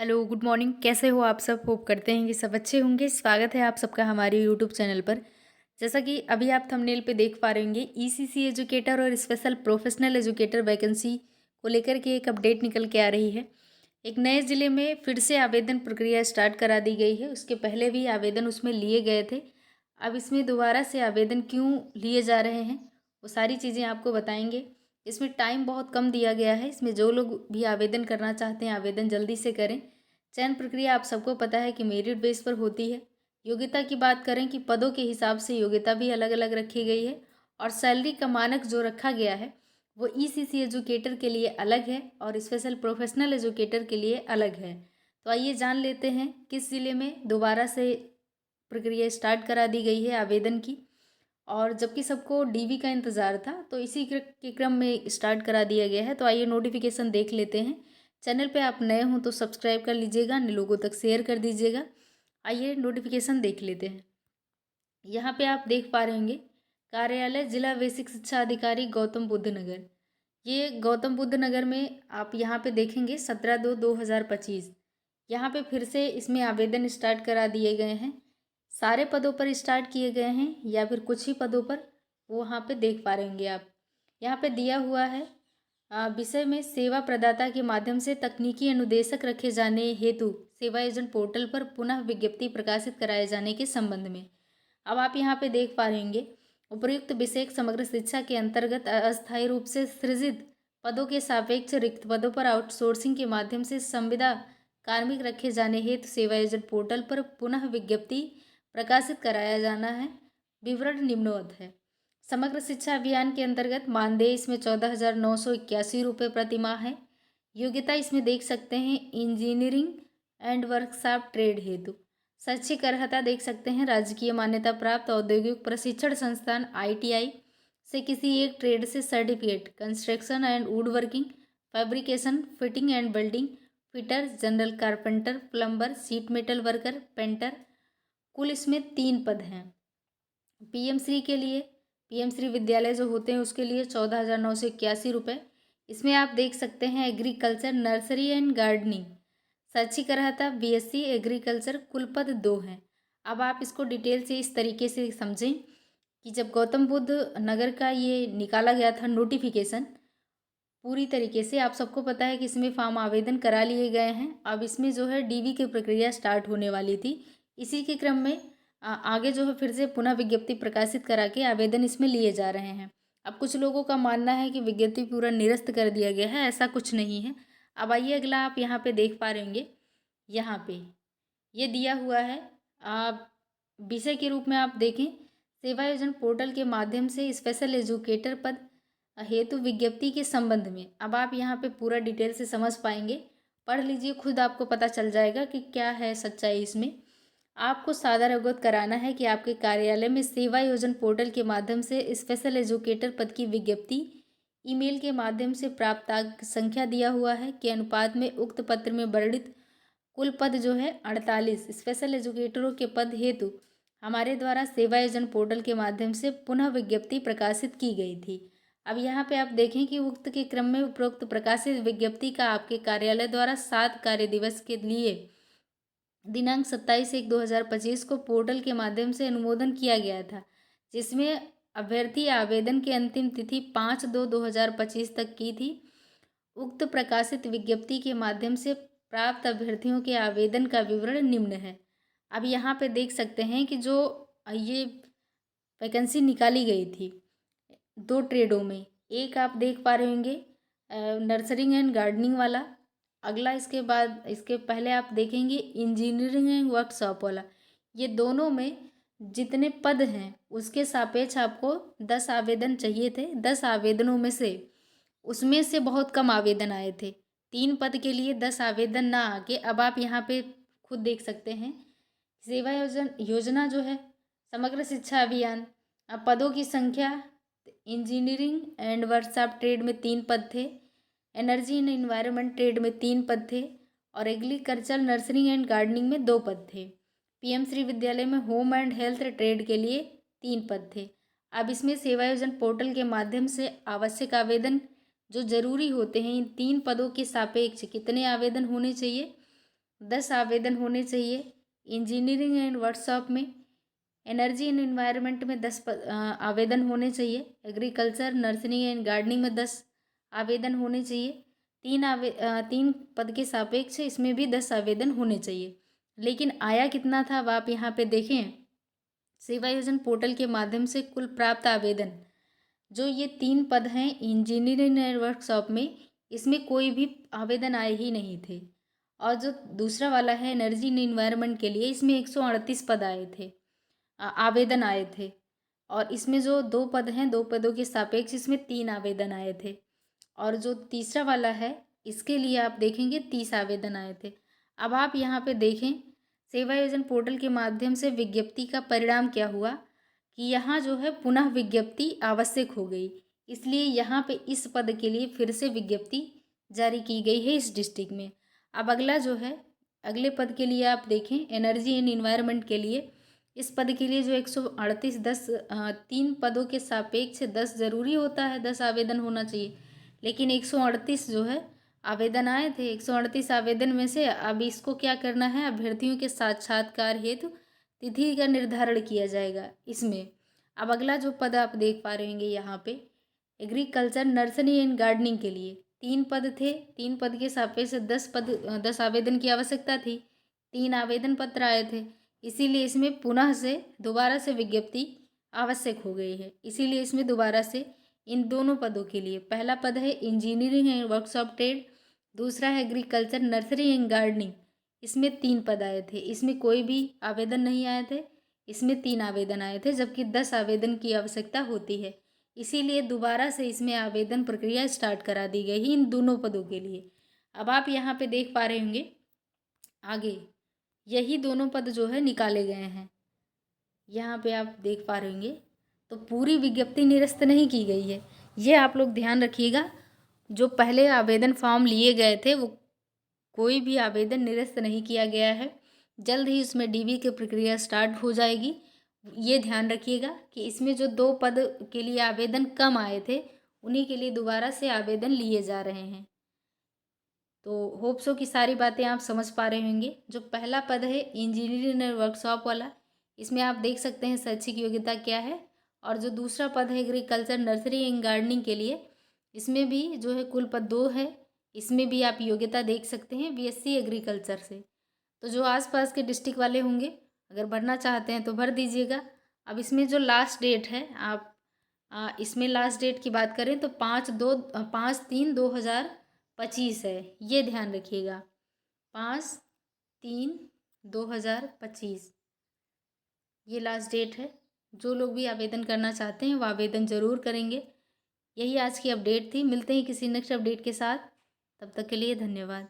Hello, good morning. कैसे हो आप सब? होप करते हैं कि सब अच्छे होंगे। स्वागत है आप सबका हमारे यूट्यूब चैनल पर। जैसा कि अभी आप थंबनेल पे देख पा रहे होंगे, ईसीसी एजुकेटर और स्पेशल प्रोफेशनल एजुकेटर वैकेंसी को लेकर के एक अपडेट निकल के आ रही है। एक नए ज़िले में फिर से आवेदन प्रक्रिया स्टार्ट करा दी गई है। उसके पहले भी आवेदन उसमें लिए गए थे। अब इसमें दोबारा से आवेदन क्यों लिए जा रहे हैं, वो सारी चीज़ें आपको बताएंगे। इसमें टाइम बहुत कम दिया गया है। इसमें जो लोग भी आवेदन करना चाहते हैं, आवेदन जल्दी से करें। चयन प्रक्रिया आप सबको पता है कि मेरिट बेस पर होती है। योग्यता की बात करें कि पदों के हिसाब से योग्यता भी अलग अलग रखी गई है और सैलरी का मानक जो रखा गया है वो ईसीसी एजुकेटर के लिए अलग है और स्पेशल प्रोफेशनल एजुकेटर के लिए अलग है। तो आइए जान लेते हैं किस ज़िले में दोबारा से प्रक्रिया स्टार्ट करा दी गई है आवेदन की। और जबकि सबको डीवी का इंतज़ार था, तो इसी के क्रम में स्टार्ट करा दिया गया है। तो आइए नोटिफिकेशन देख लेते हैं। चैनल पे आप नए हों तो सब्सक्राइब कर लीजिएगा, अन्य लोगों तक शेयर कर दीजिएगा। आइए नोटिफिकेशन देख लेते हैं। यहाँ पे आप देख पा रहे होंगे, कार्यालय जिला बेसिक शिक्षा अधिकारी गौतम बुद्ध नगर। ये गौतम बुद्ध नगर में आप यहाँ पे देखेंगे 17/2/2025। यहाँ पे फिर से इसमें आवेदन स्टार्ट करा दिए गए हैं। सारे पदों पर स्टार्ट किए गए हैं या फिर कुछ ही पदों पर, वो वहाँ पे देख पा रहे होंगे आप। यहाँ पे दिया हुआ है विषय में सेवा प्रदाता के माध्यम से तकनीकी अनुदेशक रखे जाने हेतु सेवा एजेंट पोर्टल पर पुनः विज्ञप्ति प्रकाशित कराए जाने के संबंध में। अब आप यहाँ पे देख पा रहे होंगे, उपयुक्त विषय समग्र शिक्षा के अंतर्गत अस्थायी रूप से सृजित पदों के सापेक्ष रिक्त पदों पर आउटसोर्सिंग के माध्यम से संविदा कार्मिक रखे जाने हेतु सेवा एजेंट पोर्टल पर पुनः विज्ञप्ति प्रकाशित कराया जाना है। विवरण निम्नवत है। समग्र शिक्षा अभियान के अंतर्गत मानदेय इसमें 14,981 रुपये प्रति माह है। योग्यता इसमें देख सकते हैं इंजीनियरिंग एंड वर्कशॉप ट्रेड हेतु। शैक्षिक अर्हता देख सकते हैं राजकीय मान्यता प्राप्त औद्योगिक प्रशिक्षण संस्थान आईटीआई से किसी एक ट्रेड से certificate, construction and would working, fabrication, fitting and welding, fitter, general carpenter, plumber, seat metal worker, painter. कुल इसमें 3 पद हैं। पीएम श्री के लिए, पीएम श्री विद्यालय जो होते हैं उसके लिए 14,981 रुपये। इसमें आप देख सकते हैं एग्रीकल्चर, नर्सरी एंड गार्डनिंग। शैक्षिक अर्हता बीएससी एग्रीकल्चर। कुल पद 2 हैं। अब आप इसको डिटेल से इस तरीके से समझें कि जब गौतम बुद्ध नगर का ये निकाला गया था नोटिफिकेशन, पूरी तरीके से आप सबको पता है कि इसमें फॉर्म आवेदन करा लिए गए हैं। अब इसमें जो है डीवी की प्रक्रिया स्टार्ट होने वाली थी। इसी के क्रम में आगे जो है फिर से पुनः विज्ञप्ति प्रकाशित करा के आवेदन इसमें लिए जा रहे हैं। अब कुछ लोगों का मानना है कि विज्ञप्ति पूरा निरस्त कर दिया गया है, ऐसा कुछ नहीं है। अब आइए अगला आप यहाँ पे देख पा रहे होंगे, यहाँ पे ये दिया हुआ है आप विषय के रूप में आप देखें, सेवा योजना पोर्टल के माध्यम से स्पेशल एजुकेटर पद हेतु विज्ञप्ति के संबंध में। अब आप यहाँ पे पूरा डिटेल से समझ पाएंगे, पढ़ लीजिए, खुद आपको पता चल जाएगा कि क्या है सच्चाई इसमें। आपको सादर अवगत कराना है कि आपके कार्यालय में सेवा योजना पोर्टल के माध्यम से स्पेशल एजुकेटर पद की विज्ञप्ति ईमेल के माध्यम से प्राप्त संख्या दिया हुआ है के अनुपात में उक्त पत्र में वर्णित कुल पद जो है 48 स्पेशल एजुकेटरों के पद हेतु हमारे द्वारा सेवा योजना पोर्टल के माध्यम से पुनः विज्ञप्ति प्रकाशित की गई थी। अब यहाँ पे आप देखें कि उक्त के क्रम में उपरोक्त प्रकाशित विज्ञप्ति का आपके कार्यालय द्वारा 7 कार्य दिवस के लिए दिनांक 27/1/2025 को पोर्टल के माध्यम से अनुमोदन किया गया था, जिसमें अभ्यर्थी आवेदन की अंतिम तिथि 5/2/2025 तक की थी। उक्त प्रकाशित विज्ञप्ति के माध्यम से प्राप्त अभ्यर्थियों के आवेदन का विवरण निम्न है। अब यहाँ पे देख सकते हैं कि जो ये वैकेंसी निकाली गई थी 2 ट्रेडों में, एक आप देख पा रहे होंगे नर्सरिंग एंड गार्डनिंग वाला। अगला इसके बाद इसके पहले आप देखेंगे इंजीनियरिंग एंड वर्कशॉप वाला। ये दोनों में जितने पद हैं उसके सापेक्ष आपको 10 आवेदन चाहिए थे। 10 आवेदनों में से उसमें से बहुत कम आवेदन आए थे। 3 पद के लिए 10 आवेदन ना आके, अब आप यहाँ पे खुद देख सकते हैं सेवा योजना जो है समग्र शिक्षा अभियान। अब पदों की संख्या इंजीनियरिंग एंड वर्कशॉप ट्रेड में 3 पद थे, एनर्जी एंड इन्वायरमेंट ट्रेड में 3 पद थे और एग्रीकल्चर नर्सरी एंड गार्डनिंग में 2 पद थे। पीएम श्री विद्यालय में होम एंड हेल्थ ट्रेड के लिए 3 पद थे। अब इसमें सेवा योजना पोर्टल के माध्यम से आवश्यक आवेदन जो जरूरी होते हैं, इन 3 पदों के सापेक्ष कितने आवेदन होने चाहिए? 10 आवेदन होने चाहिए। इंजीनियरिंग एंड वर्कशॉप में, एनर्जी एंड एनवायरनमेंट में 10 आवेदन होने चाहिए। एग्रीकल्चर, नर्सरी एंड गार्डनिंग में 10 आवेदन होने चाहिए। 3 पद के सापेक्ष इसमें भी 10 आवेदन होने चाहिए। लेकिन आया कितना था, अब आप यहाँ पे देखें, सेवा योजन पोर्टल के माध्यम से कुल प्राप्त आवेदन, जो ये 3 पद हैं इंजीनियरिंग एंड वर्कशॉप में, इसमें कोई भी आवेदन आए ही नहीं थे। और जो दूसरा वाला है एनर्जी एंड इन्वायरमेंट के लिए, इसमें 138 पद आए थे, आवेदन आए थे। और इसमें जो 2 पद हैं, 2 पदों के सापेक्ष इसमें 3 आवेदन आए थे। और जो तीसरा वाला है, इसके लिए आप देखेंगे 30 आवेदन आए थे। अब आप यहाँ पे देखें, सेवा योजन पोर्टल के माध्यम से विज्ञप्ति का परिणाम क्या हुआ कि यहाँ जो है पुनः विज्ञप्ति आवश्यक हो गई। इसलिए यहाँ पे इस पद के लिए फिर से विज्ञप्ति जारी की गई है इस डिस्ट्रिक्ट में। अब अगला जो है, अगले पद के लिए आप देखें, एनर्जी एंड इन्वायरमेंट के लिए, इस पद के लिए जो 138 3 पदों के सापेक्ष 10 जरूरी होता है, 10 आवेदन होना चाहिए। लेकिन 138 जो है आवेदन आए थे। 138 आवेदन में से अब इसको क्या करना है, अभ्यर्थियों के साक्षात्कार हेतु तिथि का निर्धारण किया जाएगा इसमें। अब अगला जो पद आप देख पा रहे होंगे यहाँ पे, एग्रीकल्चर, नर्सरी एंड गार्डनिंग के लिए 3 पद थे। 3 पद के सापेक्ष 10 आवेदन की आवश्यकता थी। 3 आवेदन पत्र आए थे, इसीलिए इसमें पुनः से दोबारा से विज्ञप्ति आवश्यक हो गई है। इसीलिए इसमें दोबारा से इन दोनों पदों के लिए, पहला पद है इंजीनियरिंग एंड वर्कशॉप ट्रेड, दूसरा है एग्रीकल्चर, नर्सरी एंड गार्डनिंग, इसमें 3 पद आए थे। इसमें कोई भी आवेदन नहीं आए थे, इसमें 3 आवेदन आए थे, जबकि 10 आवेदन की आवश्यकता होती है। इसीलिए दोबारा से इसमें आवेदन प्रक्रिया स्टार्ट करा दी गई इन दोनों पदों के लिए। अब आप यहाँ पे देख पा रहे होंगे आगे, यही दोनों पद जो है निकाले गए हैं। यहाँ पे आप देख पा रहे होंगे, तो पूरी विज्ञप्ति निरस्त नहीं की गई है, ये आप लोग ध्यान रखिएगा। जो पहले आवेदन फॉर्म लिए गए थे, वो कोई भी आवेदन निरस्त नहीं किया गया है। जल्द ही उसमें डीबी की प्रक्रिया स्टार्ट हो जाएगी। ये ध्यान रखिएगा कि इसमें जो 2 पद के लिए आवेदन कम आए थे, उन्हीं के लिए दोबारा से आवेदन लिए जा रहे हैं। तो होप सो कि सारी बातें आप समझ पा रहे होंगे। जो पहला पद है इंजीनियरिंग एंड वर्कशॉप वाला, इसमें आप देख सकते हैं शैक्षिक योग्यता क्या है। और जो दूसरा पद है एग्रीकल्चर, नर्सरी एंड गार्डनिंग के लिए, इसमें भी जो है कुल पद 2 है, इसमें भी आप योग्यता देख सकते हैं बीएससी एग्रीकल्चर से। तो जो आसपास के डिस्ट्रिक्ट वाले होंगे, अगर भरना चाहते हैं तो भर दीजिएगा। अब इसमें जो लास्ट डेट है, आप इसमें लास्ट डेट की बात करें तो 5/3/2025 है, ये ध्यान रखिएगा। 5/3/2025 ये लास्ट डेट है। जो लोग भी आवेदन करना चाहते हैं वो आवेदन ज़रूर करेंगे। यही आज की अपडेट थी। मिलते हैं किसी नेक्स्ट अपडेट के साथ, तब तक के लिए धन्यवाद।